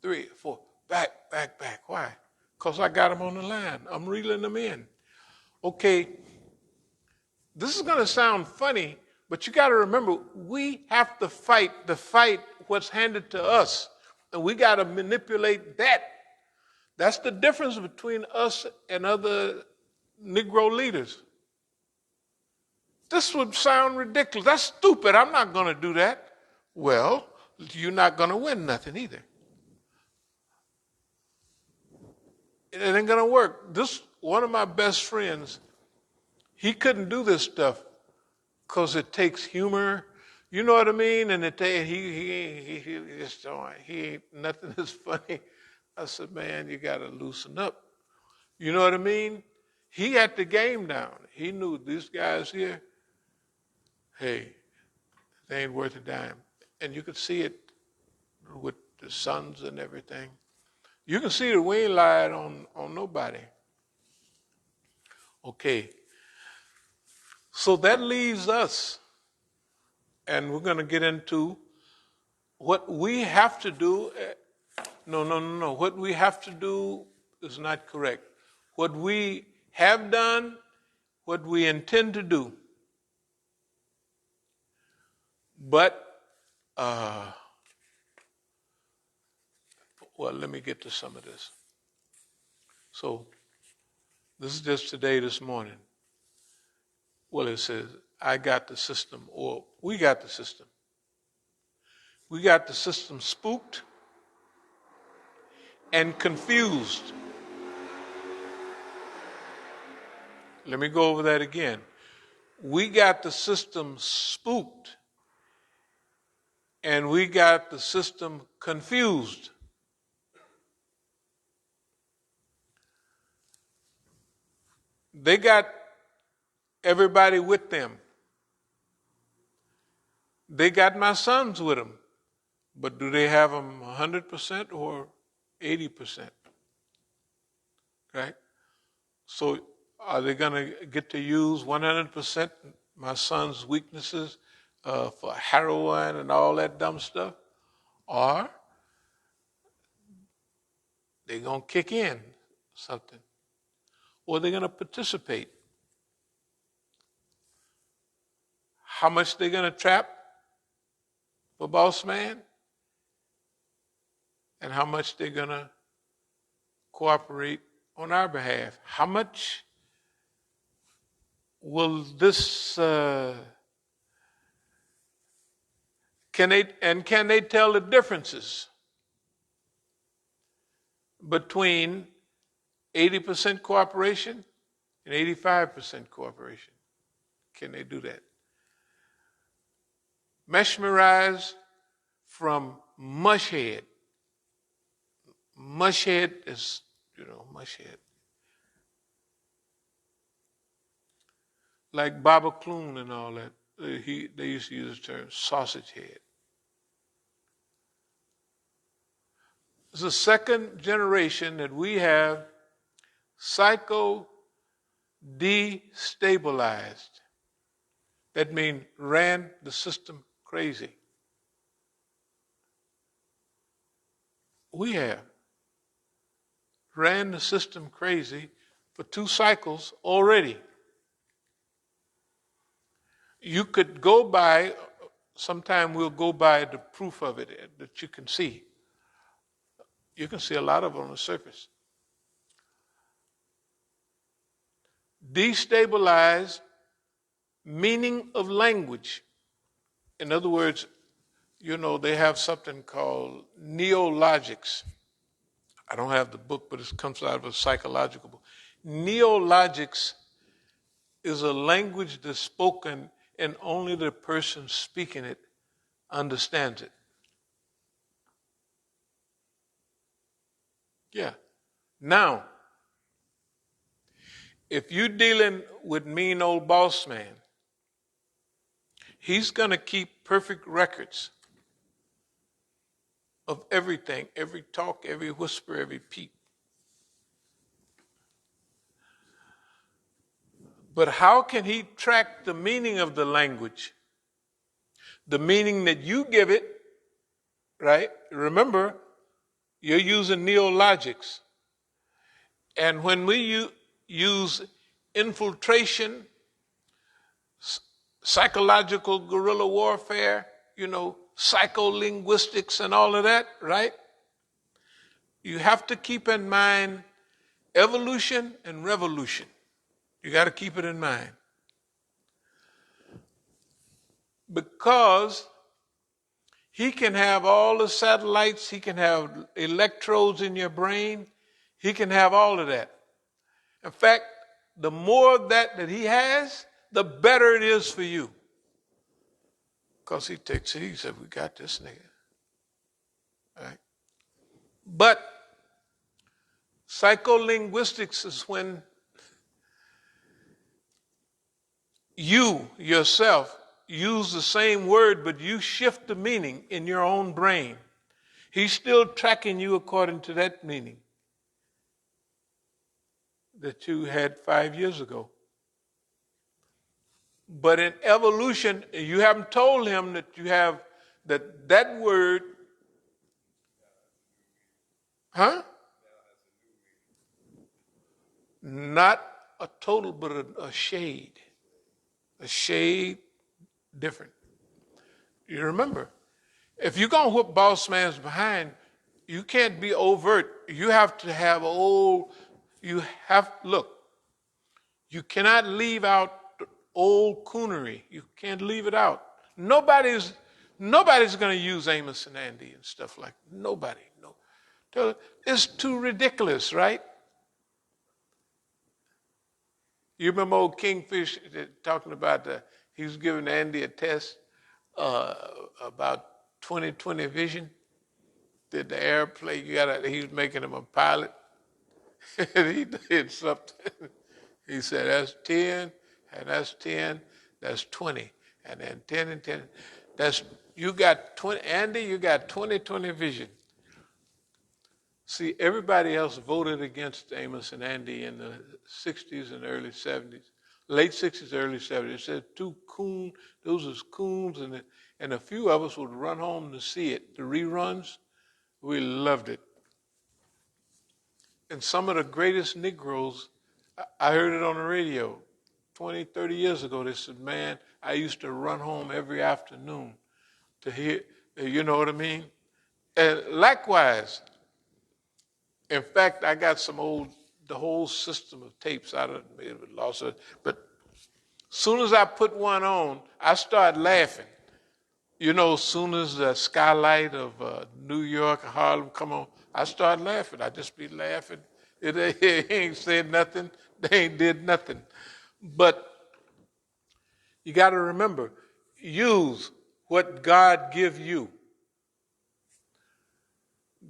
3, 4, back. Why? Because I got them on the line. I'm reeling them in. Okay, this is going to sound funny, but you got to remember, we have to fight what's handed to us, and we got to manipulate that. That's the difference between us and other Negro leaders. This would sound ridiculous. That's stupid. I'm not going to do that. Well, you're not going to win nothing either. It ain't going to work. One of my best friends, he couldn't do this stuff because it takes humor. You know what I mean? And he just ain't nothing is funny. I said, man, you got to loosen up. You know what I mean? He had the game down. He knew these guys here, hey, they ain't worth a dime. And you could see it with the sons and everything. You can see that we ain't lied on nobody. Okay. So that leaves us, and we're going to get into what we have to do. No. What we have to do is not correct. What we have done, what we intend to do. But, let me get to some of this. So, this is just today, this morning. Well, it says, I got the system, or we got the system. We got the system spooked and confused. Let me go over that again. We got the system spooked and we got the system confused. They got everybody with them. They got my sons with them. But do they have them 100% or 80%? Right? So are they going to get to use 100% my son's weaknesses for heroin and all that dumb stuff? Or they're going to kick in something? Or they're going to participate? How much they're going to trap for boss man? And how much they're going to cooperate on our behalf? How much will this, can they tell the differences between 80% cooperation and 85% cooperation? Can they do that? Mesmerized from mushhead. Mushhead is, mushhead. Like Baba Kloon and all that. They used to use the term sausage head. It's the second generation that we have psycho-destabilized. That means ran the system crazy. We have ran the system crazy for 2 cycles already. You could go by, sometime we'll go by the proof of it that you can see. You can see a lot of it on the surface. Destabilized meaning of language. In other words, they have something called neologics. I don't have the book, but it comes out of a psychological book. Neologics is a language that's spoken and only the person speaking it understands it. Yeah. Now, if you're dealing with mean old boss man, he's going to keep perfect records of everything, every talk, every whisper, every peep. But how can he track the meaning of the language? The meaning that you give it, right? Remember, You're using neologics. And when we use infiltration, psychological guerrilla warfare, psycholinguistics and all of that, right? You have to keep in mind evolution and revolution. You got to keep it in mind. Because he can have all the satellites, he can have electrodes in your brain, he can have all of that. In fact, the more that he has, the better it is for you. Because he takes it, he said, we got this nigga. All right? But psycholinguistics is when you yourself use the same word, but you shift the meaning in your own brain. He's still tracking you according to that meaning that you had 5 years ago. But in evolution, you haven't told him that you have that word, huh? Not a total, but a shade. A shade different. You remember, if you're going to whoop boss man's behind, you can't be overt. You have to have you cannot leave out old coonery. You can't leave it out. Nobody's going to use Amos and Andy and stuff like that. Nobody. No. It's too ridiculous, right? You remember old Kingfish talking about he was giving Andy a test about 20/20 vision. Did the airplane, he was making him a pilot. And he did something. He said, that's 10, and that's 10, that's 20. And then 10 and 10. You got 20, Andy, you got 20/20 vision. See, everybody else voted against Amos and Andy in the 60s and early 70s. Late 60s, early 70s. It said those was coons, and a few of us would run home to see it. The reruns, we loved it. And some of the greatest Negroes, I heard it on the radio 20, 30 years ago. They said, man, I used to run home every afternoon to hear, you know what I mean? And likewise, in fact, I got the whole system of tapes. I don't lost it, but as soon as I put one on, I start laughing. As soon as the skylight of New York, Harlem come on, I start laughing. I just be laughing. It ain't said nothing. They ain't did nothing. But you got to remember, use what God give you.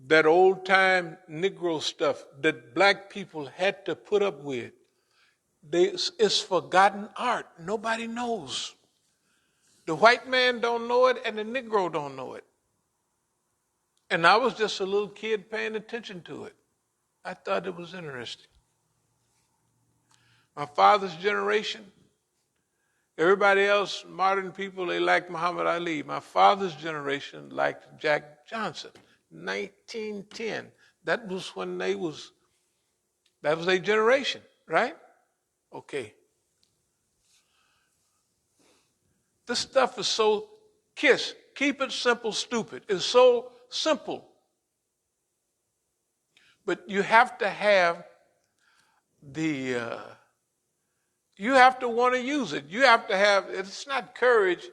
That old-time Negro stuff that black people had to put up with, it's forgotten art. Nobody knows. The white man don't know it, and the Negro don't know it. And I was just a little kid paying attention to it. I thought it was interesting. My father's generation, everybody else, modern people, they like Muhammad Ali. My father's generation liked Jack Johnson. 1910. That was their generation, right? Okay. This stuff is so keep it simple, stupid. It's so simple. But you have to have you have to want to use it. You have to have, it's not courage.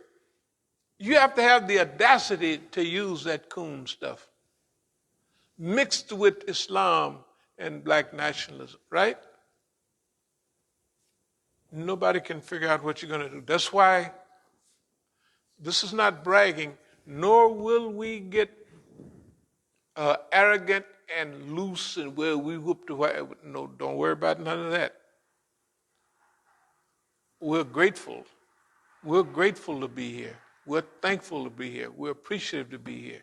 You have to have the audacity to use that coon stuff. Mixed with Islam and black nationalism, right? Nobody can figure out what you're going to do. That's why this is not bragging, nor will we get arrogant and loose and where we whoop the white. No, don't worry about none of that. We're grateful. We're grateful to be here. We're thankful to be here. We're appreciative to be here.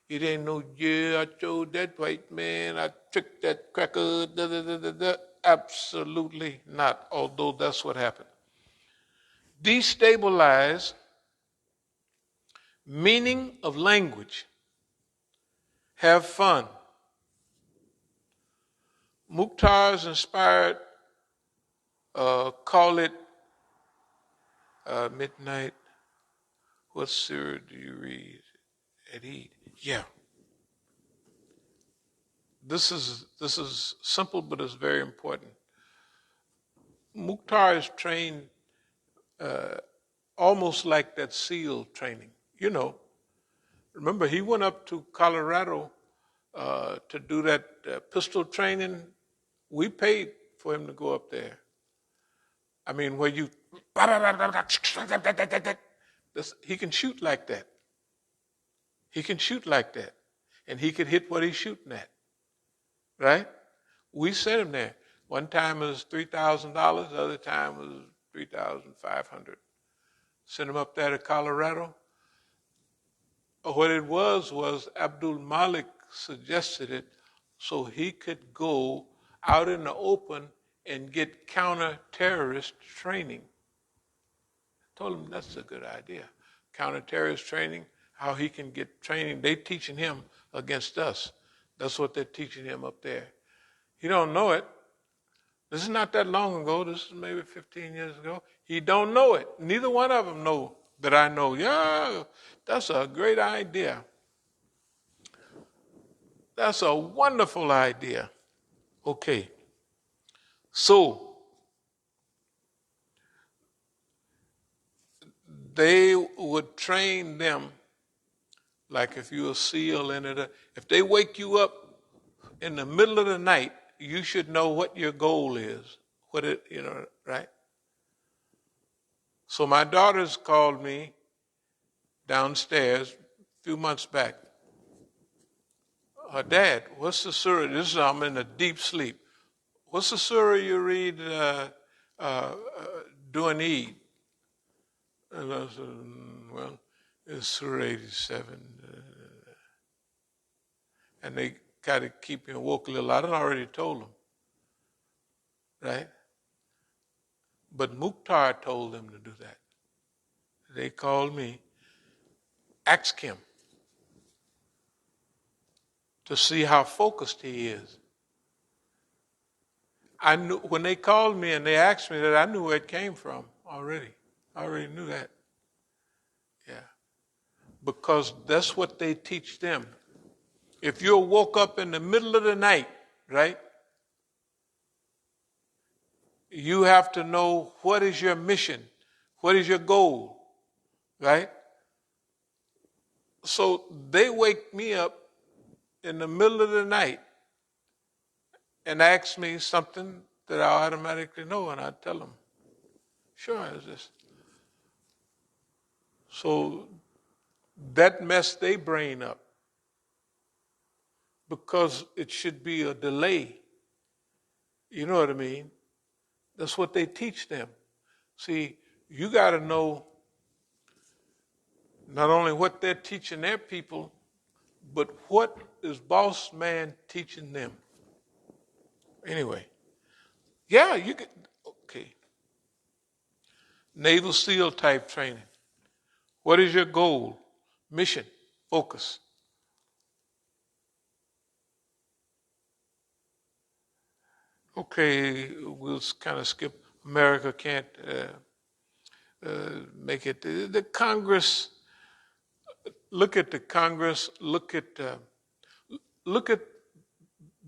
It ain't no, I told that white man, I tricked that cracker, da, da, da, da, da. Absolutely not, although that's what happened. Destabilize meaning of language. Have fun. Mukhtar's inspired, call it midnight. What surah do you read at Eid? Yeah. This is simple, but it's very important. Mukhtar is trained almost like that SEAL training. Remember he went up to Colorado to do that pistol training. We paid for him to go up there. I mean, where you, he can shoot like that. He can shoot like that. And he could hit what he's shooting at. Right? We sent him there. One time it was $3,000, the other time it was $3,500. Sent him up there to Colorado. What it was Abdul Malik suggested it so he could go out in the open and get counter-terrorist training. I told him that's a good idea. Counter-terrorist training, how he can get training. They teaching him against us. That's what they're teaching him up there. He don't know it. This is not that long ago. This is maybe 15 years ago. He don't know it. Neither one of them know that I know. Yeah, that's a great idea. That's a wonderful idea. Okay. So, they would train them like if you're a SEAL in it. If they wake you up in the middle of the night, you should know what your goal is. Right? So my daughters called me downstairs a few months back. Dad, what's the surah? I'm in a deep sleep. What's the surah you read during Eid? And I said, well, it's Surah 87. And they kind of keep me woke a little. I done already told them. Right? But Mukhtar told them to do that. They called me, asked him to see how focused he is. I knew when they called me and they asked me that, I knew where it came from already. I already knew that. Yeah. Because that's what they teach them. If you're woke up in the middle of the night, right? You have to know what is your mission, what is your goal, right? So they wake me up in the middle of the night and ask me something that I automatically know, and I tell them, sure, it's this. So that messed their brain up because it should be a delay. You know what I mean? That's what they teach them. See, you got to know not only what they're teaching their people, but what is boss man teaching them. Anyway, yeah, you get, okay. Naval SEAL type training. What is your goal? Mission, focus. Okay, we'll kind of skip. America can't make it. The Congress, look at the Congress, look at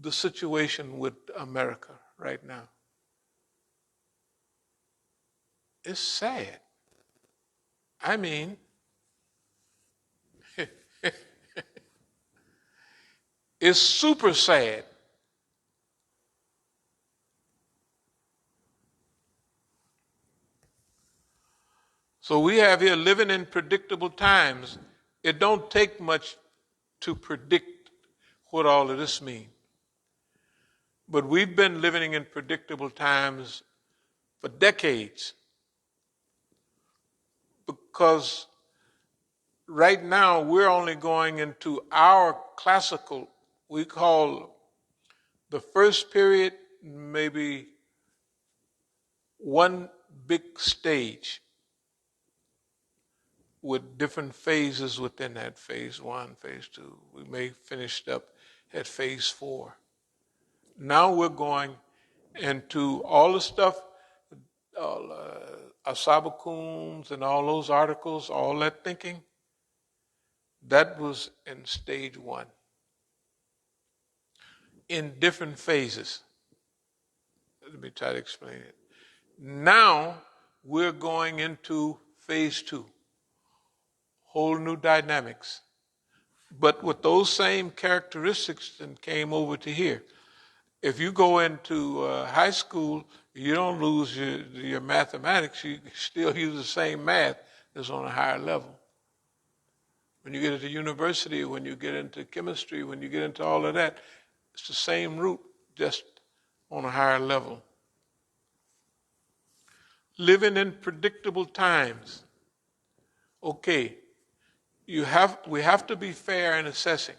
the situation with America right now. It's sad. I mean, it's super sad. So we have here living in predictable times. It don't take much to predict what all of this means. But we've been living in predictable times for decades because right now we're only going into our classical, we call the first period maybe one big stage with different phases within that. Phase 1, phase 2. We may finish up at phase 4. Now we're going into all the stuff, all As-Sabiqun and all those articles, all that thinking. That was in stage one, in different phases. Let me try to explain it. Now we're going into phase two, whole new dynamics. But with those same characteristics that came over to here. If you go into high school, you don't lose your mathematics. You still use the same math that's on a higher level. When you get into university, when you get into chemistry, when you get into all of that, it's the same root, just on a higher level. Living in predictable times. Okay, we have to be fair in assessing.